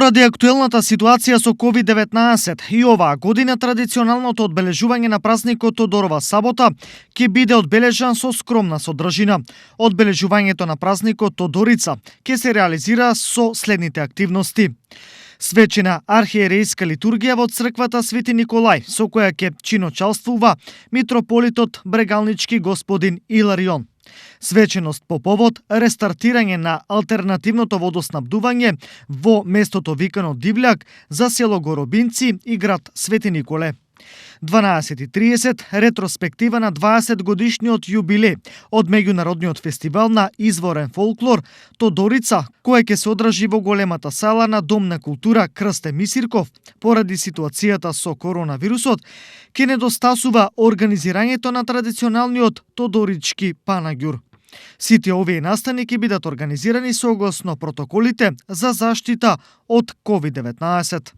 Поради актуелната ситуација со COVID-19 и оваа година традиционалното одбележување на празникот Тодорова сабота ќе биде одбележан со скромна содржина. Одбележувањето на празникот Тодорица ќе се реализира со следните активности: свечена архиерејска литургија во црквата Свети Николај, со која ќе чиночалствува митрополитот брегалнички господин Иларион. Свеченост по повод рестартирање на алтернативното водоснабдување во местото викано Дивљак за село Горобинци и град Свети Николе. 12:30 ретроспектива на 20 годишниот јубилеј од меѓународниот фестивал на изворен фолклор Тодорица, кој ќе се одржи во големата сала на Дом на култура Крсте Мисирков. Поради ситуацијата со коронавирусот, ќе недостасува организирањето на традиционалниот Тодорички панаѓур. Сите овие настани ќе бидат организирани согласно протоколите за заштита од COVID-19.